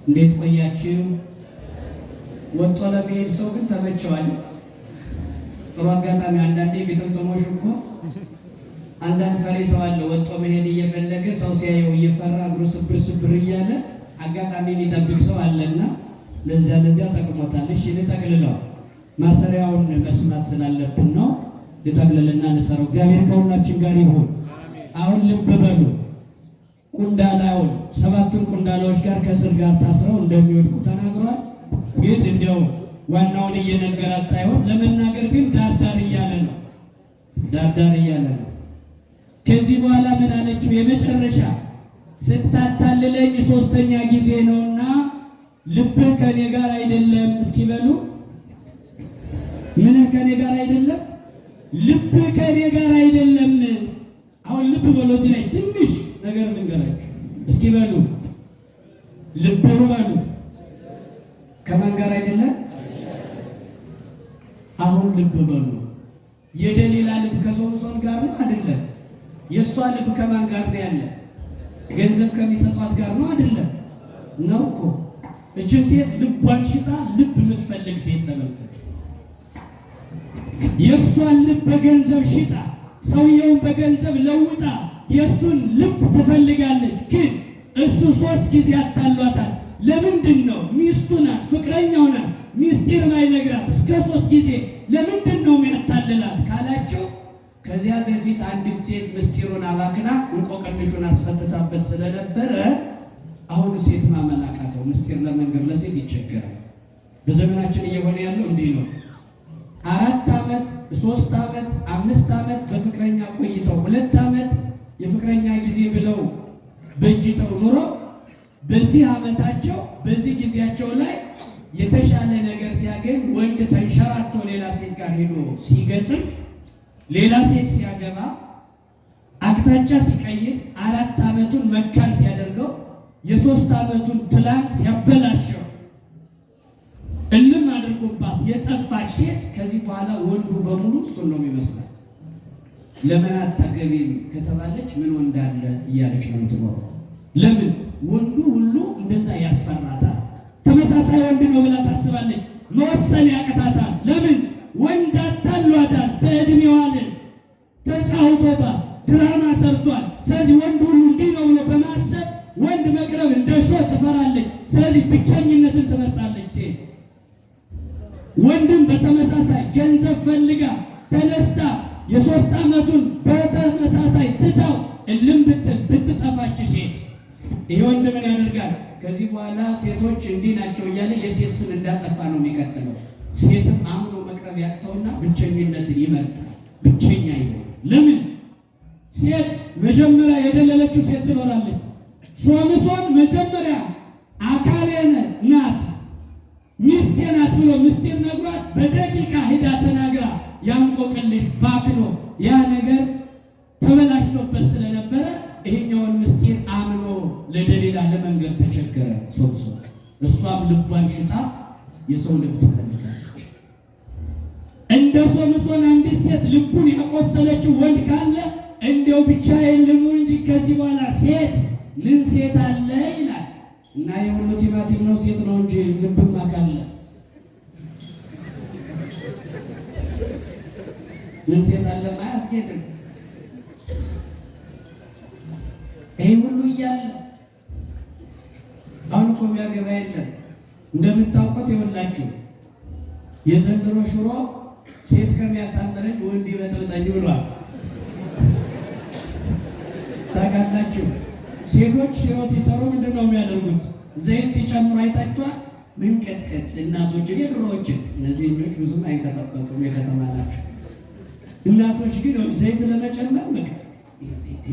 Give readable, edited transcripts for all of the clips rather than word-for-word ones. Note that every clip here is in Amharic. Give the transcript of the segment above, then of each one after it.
እንዴት ቆያችሁ? ወጥቶ ለመሄድ ሰው ግን ተመቸዋል። ጥሩ አጋጣሚ አንዳንዴ ቤተምቶሞሽ እኮ አንዳንድ ፈሪ ሰው አለ ወጥቶ መሄድ እየፈለገ ሰው ሲያየው እየፈራ እግሩ ስብር ስብር እያለ አጋጣሚ የሚጠብቅ ሰው አለና ለዚያ ጠቅሞታል። እሺ ልጠቅልለው፣ ማሰሪያውን መስማት ስላለብን ነው። ልጠቅልልና ልሰራው። እግዚአብሔር ከሁላችን ጋር ይሁን። አሁን ልብ በሉ። ቁንዳላውን ሰባቱን ቁንዳላዎች ጋር ከስር ጋር ታስረው እንደሚወድቁ ተናግሯል። ግን እንደው ዋናውን እየነገራት ሳይሆን ለመናገር ግን ዳርዳር እያለ ነው። ዳርዳር እያለ ነው። ከዚህ በኋላ ምን አለችው? የመጨረሻ ስታታልለኝ ሶስተኛ ጊዜ ነውና ልብህ ከኔ ጋር አይደለም። እስኪ በሉ ምን ከኔ ጋር አይደለም? ልብህ ከኔ ጋር አይደለም። አሁን ልብ በሉ። እዚህ ላይ ትንሽ ነገር ልንገራችሁ። እስኪ በሉ ልብህ በሉ ከማን ጋር አይደለም? አሁን ልብ በሉ። የደሊላ ልብ ከሶምሶን ጋር ነው አይደለም? የእሷ ልብ ከማን ጋር ነው ያለ? ገንዘብ ከሚሰጧት ጋር ነው አይደለም? ነው እኮ። እችን ሴት ልቧን ሽጣ ልብ የምትፈልግ ሴት ተመልከቱ። የእሷን ልብ በገንዘብ ሽጣ ሰውየውን በገንዘብ ለውጣ የእሱን ልብ ትፈልጋለች። ግን እሱ 3 ጊዜ አታሏታል። ለምንድን ነው? ሚስቱ ናት፣ ፍቅረኛው ናት። ሚስጢር ማይነግራት እስከ 3 ጊዜ ለምንድን ነው የሚያታልላት ካላችሁ፣ ከዚያ በፊት አንዲት ሴት ምስጢሩን አባክና እንቆቅልሹን አስፈትታበት ስለነበረ አሁን ሴት ማመን አቃተው። ምስጢር ለመንገር ለሴት ይቸገራል። በዘመናችን እየሆነ ያለው እንዲህ ነው። 4 ዓመት 3 ዓመት 5 ዓመት በፍቅረኛ ቆይተው 2 ዓመት የፍቅረኛ ጊዜ ብለው በእጅተው ኑሮ በዚህ ዓመታቸው በዚህ ጊዜያቸው ላይ የተሻለ ነገር ሲያገኝ ወንድ ተንሸራቶ ሌላ ሴት ጋር ሄዶ ሲገጥም ሌላ ሴት ሲያገባ አቅጣጫ ሲቀይር 4 ዓመቱን መካን ሲያደርገው የ3 ዓመቱን ፕላን ሲያበላሸው እልም አድርጎባት የጠፋች ሴት ከዚህ በኋላ ወንዱ በሙሉ እሱን ነው የሚመስላት። ለምን አታገቢም ከተባለች ምን ወንድ አለ እያለች ነው የምትኖረው። ለምን ወንዱ ሁሉ እንደዛ ያስፈራታል። ተመሳሳይ ወንድ ነው ብላ ታስባለች። መወሰን ያቀታታል። ለምን ወንድ አታሏታል። በእድሜዋ ላይ ተጫውቶባት ድራማ ሰርቷል። ስለዚህ ወንድ ሁሉ እንዲህ ነው ብሎ በማሰብ ወንድ መቅረብ እንደ ሾህ ትፈራለች። ስለዚህ ብቸኝነትን ትመርጣለች ሴት። ወንድም በተመሳሳይ ገንዘብ ፈልጋ ተነስታ የ3 ዓመቱን በተመሳሳይ ትታው እልም ብትጠፋች ሴት ይሄ ወንድ ምን ያደርጋል? ከዚህ በኋላ ሴቶች እንዲህ ናቸው እያለ የሴት ስም እንዳጠፋ ነው የሚቀጥለው። ሴትም አምኖ መቅረብ ያቅተውና ብቸኝነትን ይመርጣል። ብቸኛ ይሆናል። ለምን? ሴት መጀመሪያ የደለለችው ሴት ትኖራለች። ሶምሶን መጀመሪያ አካሌ ናት ሚስቴ ናት ብሎ ምስጢር ነግሯት በደቂቃ ሂዳ ተናግራ ያንቆቅልሽ ባክኖ ያ ነገር ተበላሽቶበት ስለነበረ ይሄኛውን ምስጢር አምኖ ለደሊላ ለመንገር ተቸገረ ሶምሶን። እሷም ልቧን ሽጣ የሰው ልብ ትፈልጋለች። እንደ ሶምሶን አንዲት ሴት ልቡን ያቆሰለችው ወንድ ካለ እንዲያው ብቻዬን ልኑር እንጂ ከዚህ በኋላ ሴት ምን ሴት አለ ይላል። እና የሁሉ ቲማቲም ነው ሴት ነው እንጂ ልብማ ካለ ምን ሴት አለ ማያስጌድም። ይሄ ሁሉ እያለ አሁን እኮ የሚያገባ የለም። እንደምታውቁት ይኸውላችሁ የዘንድሮ ሽሮ ሴት ከሚያሳምረኝ ወንድ ይበጥብጠኝ ብሏል። ታውቃላችሁ ሴቶች ሽሮ ሲሰሩ ምንድን ነው የሚያደርጉት? ዘይት ሲጨምሩ አይታችኋል? ምንቀጥቀጥ እናቶችን የድሮዎችን እነዚህ ልጆች ብዙም አይንቀጠቀጡም፣ የከተማ ናቸው። እናቶች ግን ዘይት ለመጨመር በቃ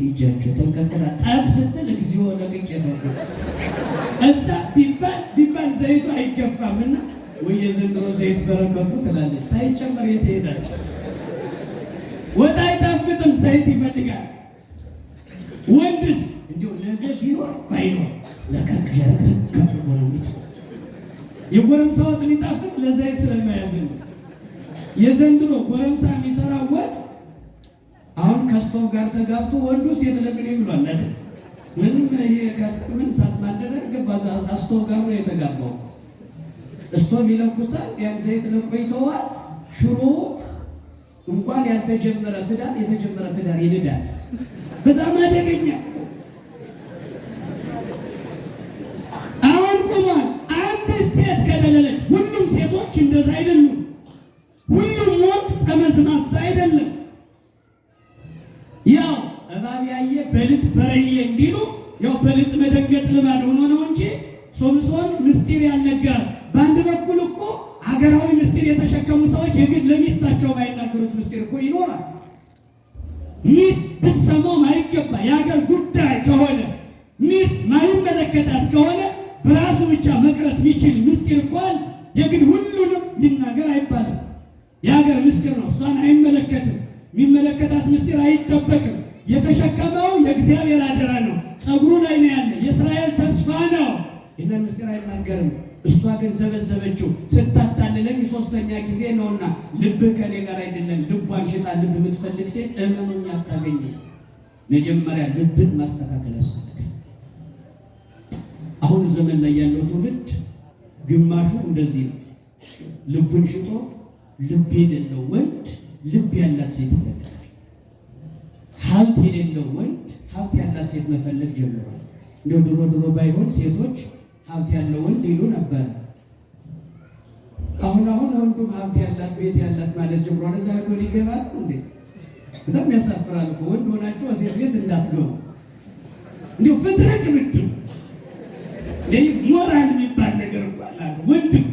እጃቸው ተንቀጥቀጣ ጠብ ስትል እግዚኦ ለቅቄ ነው እዛ ቢባል ዘይቱ አይገፋምና ወይ የዘንድሮ ዘይት በረከቱ ትላለች። ሳይጨመር የት ይሄዳል? ወጥ አይጣፍጥም፣ ዘይት ይፈልጋል። ወንድስ እንዲሁ ነገ ቢኖር ባይኖር ለቀቅ ጀረግረግ ከሆነች የጎረምሳ ወጥ ሊጣፍጥ ለዘይት ስለማያዝን የዘንድሮ ጎረምሳ የሚሰራው ወጥ አሁን ከስቶቭ ጋር ተጋብቶ ወንዱ ሴት ለምን ይብሏል አይደል? ምንም ይሄ ከምን እሳት ማንደደ ገባ አስቶ ጋር ነው የተጋባው። እስቶም ይለኩሳል፣ ያን ዘይት ለቆ ይተዋል። ሽሮ እንኳን ያልተጀመረ ትዳር የተጀመረ ትዳር ይልዳል። በጣም አደገኛ። አሁን ቁሟል። አንድ ሴት ከደለለች፣ ሁሉም ሴቶች እንደዛ አይደሉም። ሁሉም ወንድ ጠመዝማዛ አይደለም። ያው እባብ ያየ በልጥ በረየ እንዲሉ ያው በልጥ መደንገጥ ልማድ ሆኖ ነው እንጂ ሶምሶን ምስጢር ያልነገራት። በአንድ በኩል እኮ ሀገራዊ ምስጢር የተሸከሙ ሰዎች የግድ ለሚስታቸው ማይናገሩት ምስጢር እኮ ይኖራል። ሚስት ብትሰማው ማይገባ የሀገር ጉዳይ ከሆነ ሚስት ማይመለከታት ከሆነ በራሱ ብቻ መቅረት የሚችል ምስጢር እንኳን የግድ ሁሉንም ሊናገር አይባልም። የሀገር ምስጢር ነው፣ እሷን አይመለከትም። የሚመለከታት ምስጢር አይጠበቅም። የተሸከመው የእግዚአብሔር አደራ ነው፣ ፀጉሩ ላይ ነው ያለ፣ የእስራኤል ተስፋ ነው። ይህንን ምስጢር አይናገርም። እሷ ግን ዘበዘበችው። ስታታልለኝ ሶስተኛ ጊዜ ነውና ልብህ ከኔ ጋር አይደለም። ልቧን ሽጣ ልብ የምትፈልግ ሴት እመኑኝ አታገኝም። መጀመሪያ ልብን ማስተካከል ያስፈልጋል። አሁን ዘመን ላይ ያለው ትውልድ ግማሹ እንደዚህ ነው። ልቡን ሽጦ ልብ የሌለው ወንድ ልብ ያላት ሴት ይፈልጋል። ሀብት የሌለው ወንድ ሀብት ያላት ሴት መፈለግ ጀምሯል። እንደው ድሮ ባይሆን ሴቶች ሀብት ያለው ወንድ ይሉ ነበር። አሁን ወንዱም ሀብት ያላት ቤት ያላት ማለት ጀምሯል። እዛ ሄዶ ሊገባል እንዴ! በጣም ያሳፍራል እኮ። ወንድ ሆናችሁ ሴት ቤት እንዳትገቡ። እንዲሁ ፍጥረት ብትሉ ለይ ሞራል የሚባል ነገር እኮ አለ። ወንድ እኮ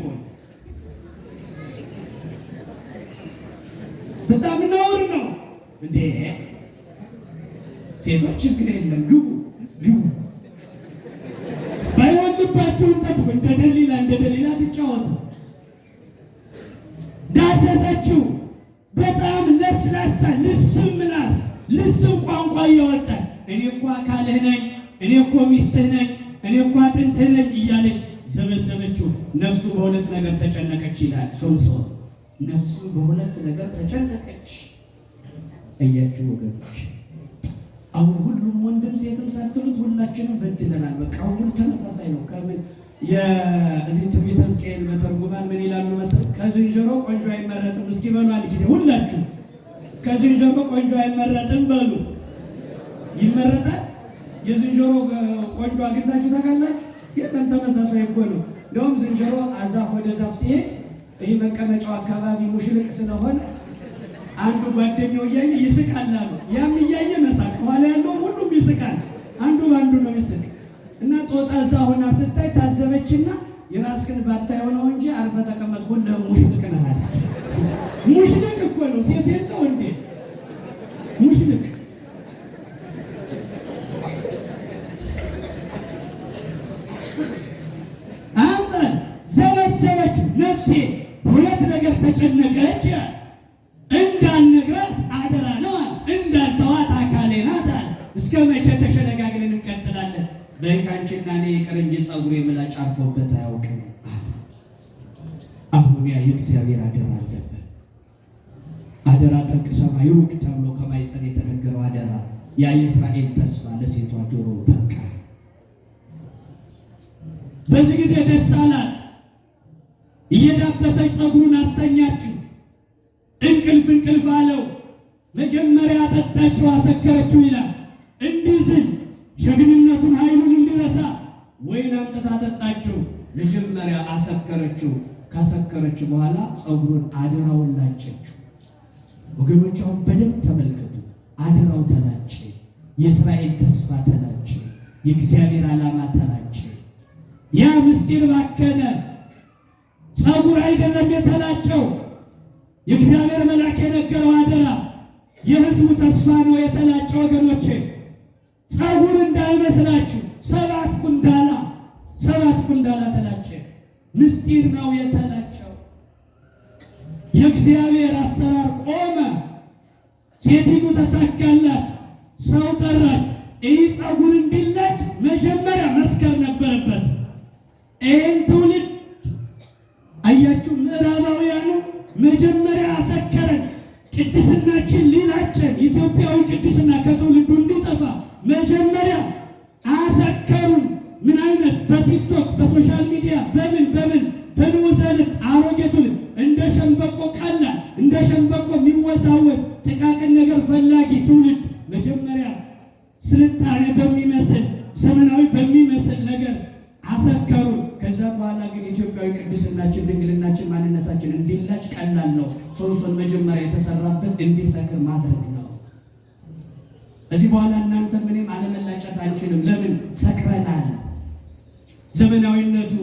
በጣም ነውር ነው እንዴ! ሴቶች ችግር የለም ግቡ ባይወልባችሁን ጠብቁ። እንደ ደሊላ ትጫወቱ። ዳሰሰችው። በጣም ለስላሳ ልስም ምላስ ልስም ቋንቋ እያወጣል እኔ እኮ አካልህ ነኝ፣ እኔ እኮ ሚስትህ ነኝ፣ እኔ እኮ አጥንትህ ነኝ እያለች ዘበዘበችው። ነፍሱ በሁለት ነገር ተጨነቀች ይላል ሶምሶን። ነፍሱ በሁለት ነገር ተጨነቀች። እያችሁ ወገኖች፣ አሁን ሁሉም ወንድም ሴትም ሳትሉት ሁላችንም በድለናል። በቃ ሁሉ ተመሳሳይ ነው። ከምን የዚህ ትንቢተ ሕዝቅኤል መተርጉማን ምን ይላሉ መሰል? ከዝንጀሮ ቆንጆ አይመረጥም። እስኪ በሉ አንድ ጊዜ ሁላችሁ ከዝንጀሮ ቆንጆ አይመረጥም በሉ። ይመረጣል? የዝንጀሮ ቆንጆ አግኝታችሁ ታውቃላችሁ? የለም፣ ተመሳሳይ እኮ ነው። እንደውም ዝንጀሮ ዛፍ ወደ ዛፍ ሲሄድ ይህ መቀመጫው አካባቢ ሙሽልቅ ስለሆነ አንዱ ጓደኛው እያየ ይስቃል አሉ። ያም እያየ መሳቅ፣ ኋላ ያለው ሁሉም ይስቃል። አንዱ በአንዱ ነው ይስቅ እና ጦጣ እዛ ሆና ስታይ ታዘበችና የራስህን ባታየው ነው እንጂ አርፈ ተቀመጥ፣ ሁሉም ሙሽልቅ ነህ አለ። ሙሽልቅ እኮ ነው፣ ሴት የለው እንዴ? ሙሽልቅ አምበል ዘበዘበች። ነፍሴ በሁለት ነገር ተጨነቀች። እንዳልነግራት አደራ ነው አለ። እንዳልተዋት አካሌ ናት አለ። እስከ መቼ ተሸነጋግለን እንቀጥላለን? በካንቺና እኔ ይቅር እንጂ ፀጉሬ ምላጭ አርፎበት አያውቅም። አሁን ያ የእግዚአብሔር አደራ አለፈ። አደራ ጠቅ ሰማይ ሩቅ ተብሎ ከማይጸን የተነገረው አደራ፣ ያ የእስራኤል ተስፋ ለሴቷ ጆሮ በቃ። በዚህ ጊዜ ደስ አላት። እየዳበሰች ፀጉሩን አስተኛችው። እንቅልፍ አለው። መጀመሪያ አጠጣችው፣ አሰከረችው ይላል። እንዲዝል ጀግንነቱን ኃይሉን እንዲረሳ ወይን አምጥታ አጠጣችው። መጀመሪያ አሰከረችው። ካሰከረች በኋላ ፀጉሩን አደራውን ላጨችው። ወገኖች አሁን በደንብ ተመልከቱ። አደራው ተላጨ። የእስራኤል ተስፋ ተላጨ። የእግዚአብሔር ዓላማ ተላጨ። ያ ምስጢር ባከነ። ፀጉር አይደለም የተላጨው፣ የእግዚአብሔር መልአክ የነገረው አደራ፣ የሕዝቡ ተስፋ ነው የተላጨው። ወገኖቼ ፀጉር እንዳይመስላችሁ፣ ሰባት ኩንዳላ ተላጨ። ምስጢር ነው የተላጨው። የእግዚአብሔር አሰራር ቆመ። ሴቲቱ ተሳካላት። ሰው ጠራች። ይህ ፀጉር እንዲላጭ መጀመሪያ መስከር ነበረበት። ይህን ትውልድ አያችሁ፣ ምዕራባውያኑ መጀመሪያ አሰከረን። ቅድስናችን ሊላጨን፣ ኢትዮጵያዊ ቅድስና ከትውልዱ እንዲጠፋ መጀመሪያ ስልጣኔ በሚመስል ዘመናዊ በሚመስል ነገር አሰከሩ። ከዛ በኋላ ግን ኢትዮጵያዊ ቅድስናችን፣ ድንግልናችን፣ ማንነታችን እንዲላጭ ቀላል ነው። ሶምሶን መጀመሪያ የተሰራበት እንዲሰክር ማድረግ ነው። እዚህ በኋላ እናንተ ምንም አለመላጨት አንችልም። ለምን? ሰክረናል። ዘመናዊነቱ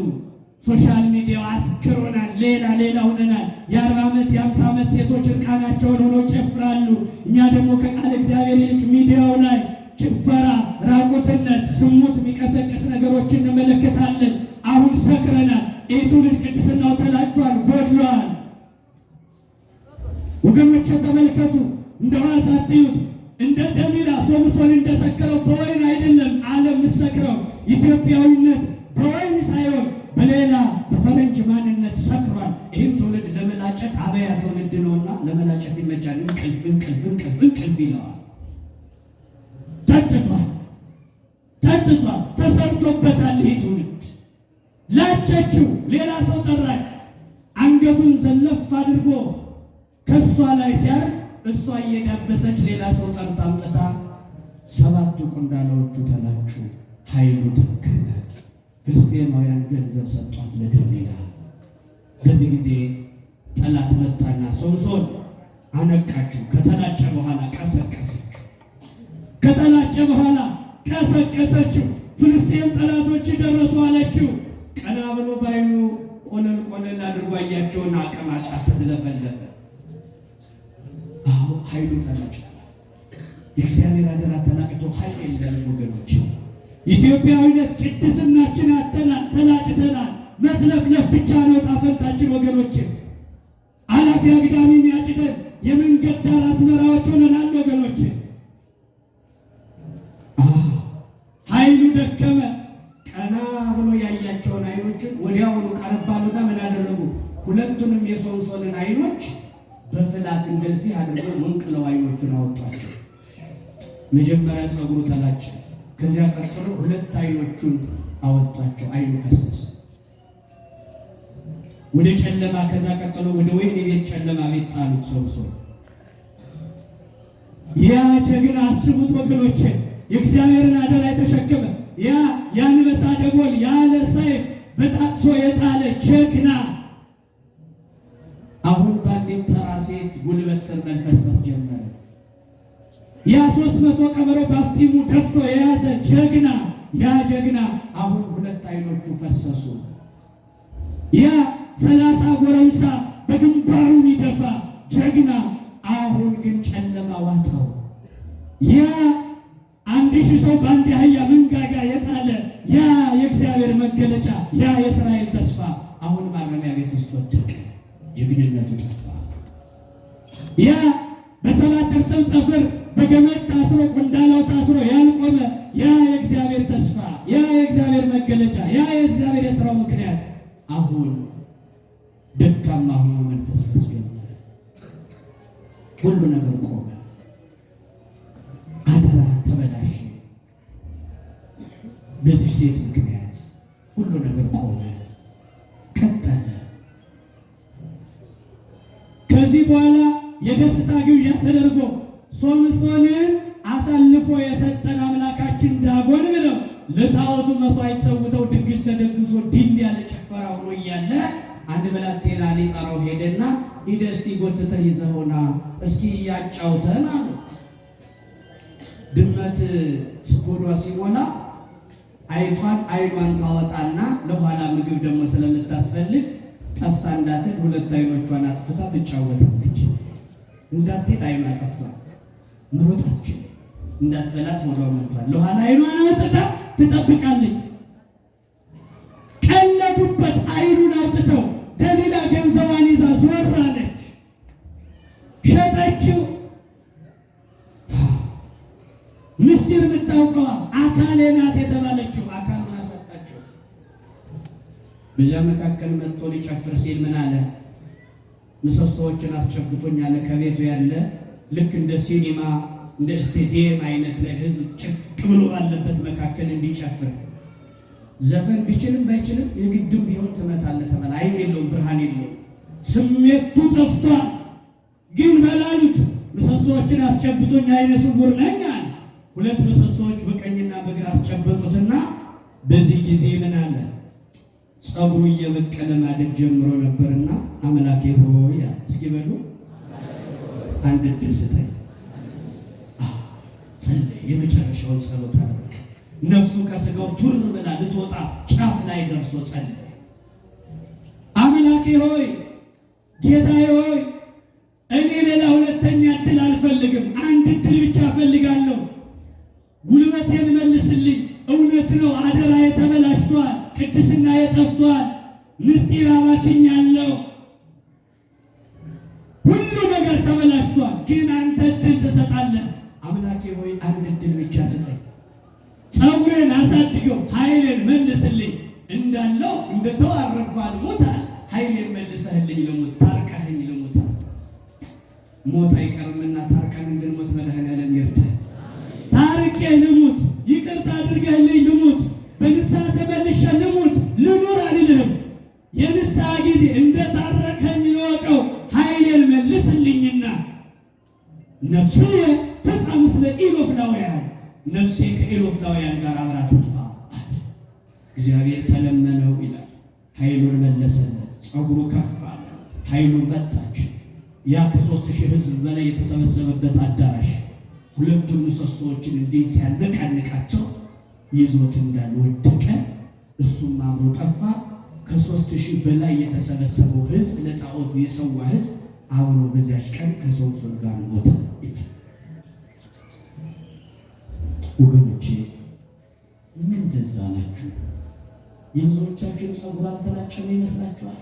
ሶሻል ሚዲያው አስክሮናል። ሌላ ሆነናል። የ40 ዓመት የ50 ዓመት ሴቶች እርቃናቸውን ሆነው ጨፍራሉ። እኛ ደግሞ ከቃል እግዚአብሔር ይልቅ ሚዲያው ላይ ጭፈራ፣ ራቁትነት፣ ዝሙት የሚቀሰቅስ ነገሮችን እንመለከታለን። አሁን ሰክረናል። ይህ ትውልድ ቅድስናው ተላጭቷል፣ ጎድሏል። ወገኖች ተመልከቱ። እንደ ዋዛ አትዩት። እንደ ደሊላ ሶምሶን እንደሰከረው በወይን አይደለም ዓለም የምትሰክረው። ኢትዮጵያዊነት በወይን ሳይሆን በሌላ በፈረንጅ ማንነት ሰክሯል። ይህም ትውልድ ለመላጨት አበያ ትውልድ ነውና ለመላጨት ይመቻል። እንቅልፍ ይለዋል። ተጥቷል፣ ተሰርቶበታል። ይህ ትውልድ ላጨችው። ሌላ ሰው ጠራች። አንገቱን ዘለፍ አድርጎ ከእሷ ላይ ሲያርፍ እሷ እየዳበሰች ሌላ ሰው ጠርታ አምጥታ 7 ቁንዳላዎቹ ተላጩ። ኃይሉ ደከመ። ፍልስጤማውያን ገንዘብ ሰጧት ለደሊላ። በዚህ ጊዜ ጠላት መጣና ሶምሶን አነቃችው። ከተላጨ በኋላ ቀሰቀሰችው። ከተላጨ በኋላ ቀሰቀሰችው። ፍልስጤም ጠላቶች ደረሱ አለችው። ቀና ብሎ ባይኑ ቆለል አድርጎ አያቸውና አቅም አጣ፣ ተዝለፈለፈ። አዎ ኃይሉ ተላጭቷል። የእግዚአብሔር አደራ ተላጭቶ ኃይል የለንም ወገኖች። ኢትዮጵያዊነት ቅድስናችን አጥተናል፣ ተላጭተናል። መዝለፍለፍ ብቻ ነው ጣፈንታችን ወገኖች። አላፊ አግዳሚ የሚያጭደን የመንገድ ዳር አዝመራዎች ሆነናል ወገኖች። ኃይሉ ደከመ። ቀና ብሎ ያያቸውን አይኖችን ወዲያውኑ ቀረባሉና ምን አደረጉ? ሁለቱንም የሶምሶንን አይኖች በፍላት እንደዚህ አድርገው መንቅለው አይኖቹን አወጧቸው። መጀመሪያ ፀጉሩ ተላጨ። ከዚያ ቀጥሎ 2 አይኖቹን አወጧቸው። አይኑ ፈሰሰ ወደ ጨለማ። ከዛ ቀጥሎ ወደ ወይን ቤት ጨለማ ቤት ጣሉት ሶምሶን። ያ ጀግና አስቡት ወገኖቼ፣ የእግዚአብሔርን አደራ የተሸከመ ያ የአንበሳ ደቦል ያለ ሰይፍ በጣጥሶ የጣለ ጀግና አሁን በአንዲት ተራ ሴት ጉልበት ስር መልፈስፈስ ጀመረ። ያ 300 ቀበሮ ባፍጢሙ ደፍቶ የያዘ ጀግና ያ ጀግና አሁን 2 አይኖቹ ፈሰሱ። ያ 30 ጎረምሳ በግንባሩ የሚደፋ ጀግና አሁን ግን ጨለማ ዋጠው። ያ 1000 ሰው በአንድ አህያ መንጋጋ የጣለ ያ የእግዚአብሔር መገለጫ ያ የእስራኤል ተስፋ አሁን ማረሚያ ቤት ውስጥ ወደቀ። ጀግንነቱ ጠፋ። ያ በ7 እርጥብ ጠፍር በገመድ ታስሮ ቁንዳላው ታስሮ ያልቆመ ያ የእግዚአብሔር ተስፋ ያ የእግዚአብሔር መገለጫ ያ የእግዚአብሔር የሥራው ምክንያት አሁን ደካማ ሆኖ መንፈስፈስ ጀመረ። ሁሉ ነገር ቆመ። አደራ ተበላሸ። በዚህ ሴት ምክንያት ሁሉ ነገር ቆመ፣ ቀጠለ። ከዚህ በኋላ የደስታ ግብዣ ተደርጎ ሶምሶንን አሳልፎ የሰጠን አምላካችን ዳጎን ብለው ለጣዖቱ መስዋዕት ሰውተው ድግስ ተደግሶ ድል ያለ ጭፈራ ሆኖ እያለ አንድ ብላቴና ሊጠራው ሄደና ሂደህ እስቲ ጎትተህ ይዘውና እስኪ ያጫውተን አሉ። ድመት ስኮዷ ሲሞላ አይኗን ታወጣና ለኋላ ምግብ ደግሞ ስለምታስፈልግ ጠፍታ እንዳትል 2 አይኖቿን አጥፍታ ትጫወታለች። እንዳትሄድ አይኗ ጠፍቷል፣ ምሮጣች እንዳትበላት ወዷ ሞቷል። ለኋላ አይኗን አውጥታ ትጠብቃለች። ቀለዱበት። አይኑን አውጥተው ደሊላ ገንዘቧን ይዛ ዞር አለች፣ ሸጠችው። ምስጢር የምታውቀዋ አካሌ ናት የተባለችው አካሉን አሰጣችው። በዚያ መካከል መጥቶ ሊጨፍር ሲል ምን አለ? ምሰሶዎችን አስጨብጦኝ አለ። ከቤቱ ያለ ልክ እንደ ሲኒማ እንደ ስቴዲየም አይነት ላይ ህዝብ ጭቅ ብሎ ባለበት መካከል እንዲጨፍር ዘፈን ቢችልም ባይችልም የግድም ቢሆን ትመታለህ ተባለ። አይን የለውም፣ ብርሃን የለውም፣ ስሜቱ ጠፍቷል። ግን በላሉት ምሰሶዎችን አስጨብጦኝ አይነ ስውር ነኝ አለ። ሁለት ምሰሶዎች በቀኝና በግራ አስጨበጡትና በዚህ ጊዜ ምን አለ? ጸጉሩ እየበቀለ ማደግ ጀምሮ ነበርና አምላኬ ሆይ እስኪ በሉ አንድ ዕድል ስጠኝ። ጸለየ። የመጨረሻውን ጸሎት አደረገ። ነፍሱ ከስጋው ቱር ብላ ልትወጣ ጫፍ ላይ ደርሶ ጸለየ። አምላኬ ሆይ ጌታዬ ሆይ እኔ ሌላ ሁለተኛ ዕድል አልፈልግም፣ አንድ ዕድል ብቻ እፈልጋለሁ። ጉልበቴን መልስልኝ። እውነት ነው አደራ የተበላሽቷል፣ ቅድስና የጠፍቷል፣ ምስጢር አባክኛለሁ፣ ሁሉ ነገር ተበላሽቷል። ግን አንተ ዕድል ትሰጣለህ። አምላኬ ሆይ አንድ ዕድል ብቻ ስጠኝ። ጸጉሬን አሳድገው፣ ኃይሌን መልስልኝ። እንዳለው እንደተዋረድኩ አልሞታል። ኃይሌን መልሰህልኝ ልሙት፣ ታርቀኸኝ ልሙት። ሞት አይቀርምና ታርቀን እንድንሞት መድኃኔዓለም ይርዳል። ታርቄ ልሙት፣ ይቅርታ አድርገህልኝ ልሙት፣ በንስሐ ተመልሼ ልሙት። ልኑር አልልህም። የንስሐ ጊዜ እንደታረቀኝ ልወቀው። ኃይሌን መልስልኝና ነፍሴ ተጻ ምስለ ኢሎፍላውያን፣ ነፍሴ ከኢሎፍላውያን ጋር አብራ ትጥፋ። እግዚአብሔር ተለመነው ይላል። ኃይሉን መለሰለት። ጸጉሩ ከፍ አለ። ኃይሉን መጣች። ያ ከ3000 ሕዝብ በላይ የተሰበሰበበት አዳራሽ ሁለቱን ምሰሶዎችን እንዲህ ሲያነቃንቃቸው ይዞት እንዳልወደቀ እሱም አብሮ ጠፋ። ከ3000 በላይ የተሰበሰበው ሕዝብ ለጣዖቱ የሰዋ ሕዝብ አብሮ በዚያች ቀን ከሶምሶን ጋር ሞተ። ወገኖቼ ምን ትዝ አላችሁ? የብዙዎቻችን ጸጉር አልተላጨም ይመስላችኋል?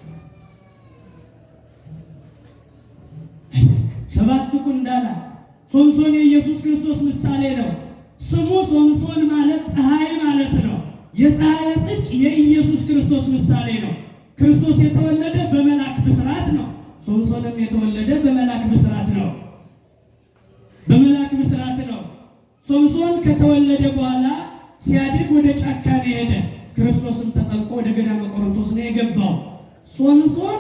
ሰባት ቁንዳላ ሶምሶን የኢየሱስ ክርስቶስ ምሳሌ ነው። ስሙ ሶምሶን ማለት ፀሐይ ማለት ነው። የፀሐይ ጽድቅ የኢየሱስ ክርስቶስ ምሳሌ ነው። ክርስቶስ የተወለደ በመልአክ ብስራት ነው። ሶምሶንም የተወለደ በመልአክ ብስራት ነው። በመልአክ ብስራት ነው። ሶምሶን ከተወለደ በኋላ ሲያድግ ወደ ጫካ ነው የሄደ። ክርስቶስም ተጠምቆ ወደ ገዳመ ቆሮንቶስ ነው የገባው። ሶምሶን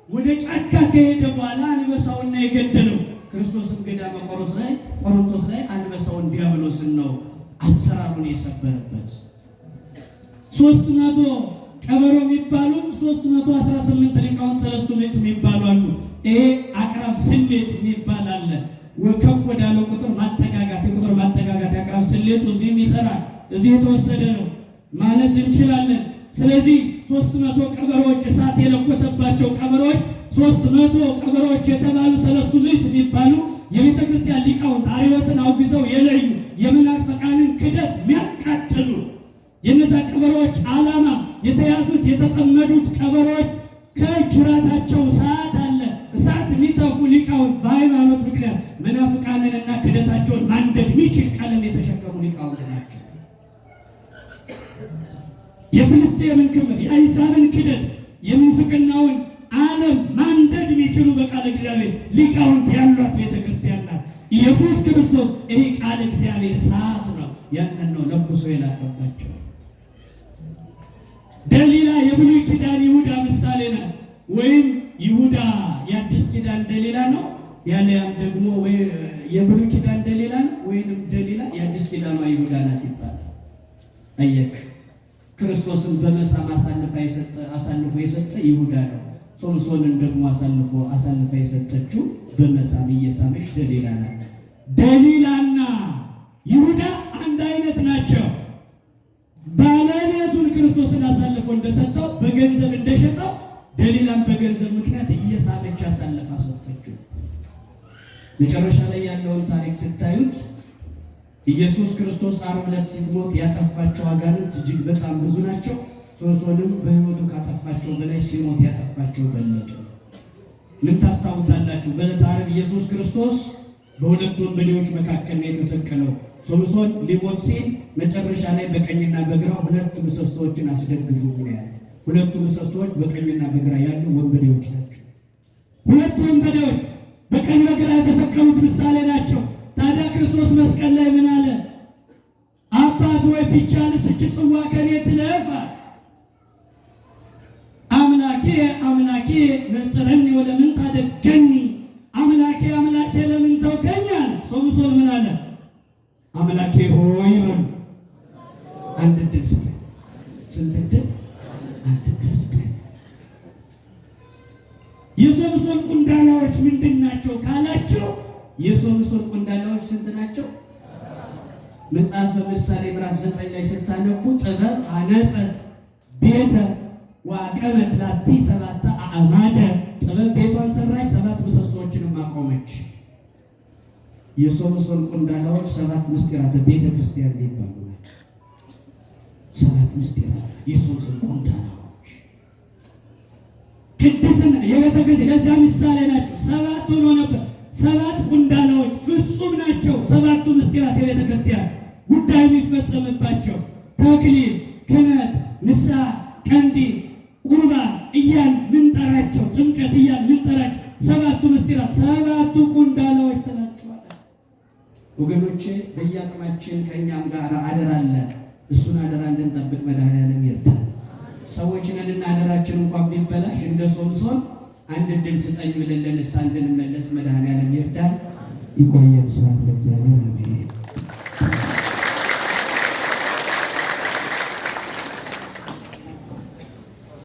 ወደ ጫካ ከሄደ በኋላ አንበሳውን ነው የገደለው። ክርስቶስም ገዳመ ቆሮንቶስ ላይ አንበሳውን ዲያብሎስን ነው አሰራሩን የሰበረበት። 300 ቀበሮ የሚባሉ 318 ሊቃውንት ሰለስቱ ምዕት የሚባሉ አሉ። ይሄ አቅራብ ስሌት የሚባል አለ። ከፍ ወዳለው ቁጥር ማጠጋጋት፣ የቁጥር ማጠጋጋት የአቅራብ ስሌቱ እዚህም ይሰራል። እዚህ የተወሰደ ነው ማለት እንችላለን። ስለዚህ 300 ቀበሮች፣ እሳት የለኮሰባቸው ቀበሮች 300 ቀበሮች የተባሉ ሰለስቱ ምዕት የሚባሉ የቤተ ክርስቲያን ሊቃውንት አርዮስን አውግዘው የለዩ የመናፍቃንን ክደት የሚያቃጥሉ የነዛ ቀበሮች ዓላማ የተያዙት የተጠመዱት ቀበሮች ከጅራታቸው ሰዓት አለ እሳት የሚተፉ ሊቃውንት በሃይማኖት ምክንያት መናፍቃንንና ክደታቸውን ማንደድ የሚችል ቀለም የተሸከሙ ሊቃውንት ናቸው። የፍልስጤምን ክምር የአሕዛብን ክደት የምንፍቅናውን ዓለም ማንደድ የሚችሉ በቃለ እግዚአብሔር ሊቃውንት ያሏት ቤተ ክርስቲያን ናት። ኢየሱስ ክርስቶስ ይሄ ቃለ እግዚአብሔር እሳት ነው። ያንን ነው ለኩሶ የላከባቸው። ደሊላ የብሉይ ኪዳን ይሁዳ ምሳሌ ናት። ወይም ይሁዳ የአዲስ ኪዳን ደሊላ ነው። ያለያም ደግሞ የብሉይ ኪዳን ደሊላ ነው። ወይም ደሊላ የአዲስ ኪዳኗ ይሁዳ ናት ይባላል። አየክ ክርስቶስን በመሳም አሳልፎ የሰጠ ይሁዳ ነው። ሶምሶንን ደግሞ አሳልፋ የሰጠችው በመሳም እየሳመች ደሊላ ናት። ደሊላና ይሁዳ አንድ አይነት ናቸው። ባለቤቱን ክርስቶስን አሳልፎ እንደሰጠው በገንዘብ እንደሸጠው ደሊላን በገንዘብ ምክንያት እየሳመች አሳልፋ ሰጠችው። መጨረሻ ላይ ያለውን ታሪክ ስታዩት ኢየሱስ ክርስቶስ ዓርብ ዕለት ሲሞት ያጠፋቸው አጋንንት እጅግ በጣም ብዙ ናቸው። ሶምሶንም በሕይወቱ ካጠፋቸው በላይ ሲሞት ያጠፋቸው በለጡ። ምን ታስታውሳላችሁ? በዕለተ ዓርብ ኢየሱስ ክርስቶስ በሁለት ወንበዴዎች መካከል ነው የተሰቀለው። ሶምሶን ሊሞት ሲል መጨረሻ ላይ በቀኝና በግራ ሁለት ምሰሶዎችን አስደግፉ ያለ። ሁለቱ ምሰሶዎች በቀኝና በግራ ያሉ ወንበዴዎች ናቸው። ሁለቱ ወንበዴዎች በቀኝ በግራ የተሰቀሉት ምሳሌ ናቸው። ታዲያ ክርስቶስ መስቀል ላይ ምን አለ? አባት ወይ ቢቻልስ እች ጽዋ ከኔ ትለፍ፣ አምላኬ ነጽረኒ ወለምን ታደገኒ፣ አምላኬ ለምን ተውከኝ አለ። ሶምሶን ምን አለ? አምላኬ ሆይ በሉ። አንድ ዕድል ስጠኝ። ስንት ዕድል? አንድ ዕድል ስጠኝ። የሶምሶን ቁንዳላዎች ምንድን ናቸው ካላቸው፣ የሶምሶን ቁንዳላዎች ስንት ናቸው? መጽሐፈ ምሳሌ ምዕራፍ 9 ላይ ስታነቡ ጥበብ አነጸት ቤተ ወአቀመት ላቲ ሰባተ አዕማደ፣ ጥበብ ቤቷን ሰራች፣ 7 ምሰሶዎችንም አቆመች። የሶምሶን ቁንዳላዎች 7 ምስጢራተ ቤተ ክርስቲያን የሚባሉ ናቸው። 7 ምስጢራት የሶምሶን ቁንዳላዎች ቅድስና የቤተ ክርስቲያን የዛ ምሳሌ ናቸው። 7 ሆኖ ነበር። 7 ቁንዳላዎች ፍጹም ናቸው። 7ቱ ምስጢራት የቤተ ክርስቲያን ጉዳይ የሚፈጸምባቸው ተክሊል፣ ክህነት፣ ንስሐ፣ ቀንዲል፣ ቁርባን እያል ምንጠራቸው፣ ጥምቀት እያል ምንጠራቸው 7ቱ ምስጢራት 7ቱ ቁንዳላዎች ትላቸዋለን። ወገኖቼ በየአቅማችን ከእኛም ጋር አደራ አለ። እሱን አደራ እንድንጠብቅ መድኃኔዓለም ይርዳል። ሰዎች ነንና አደራችን እንኳን ቢበላሽ እንደ ሶምሶን አንድ ዕድል ስጠኝ ብለን ለንስሐ እንድንመለስ መድኃኔዓለም ይርዳል። ይቆየን። ስብሐት ለእግዚአብሔር። አሜን።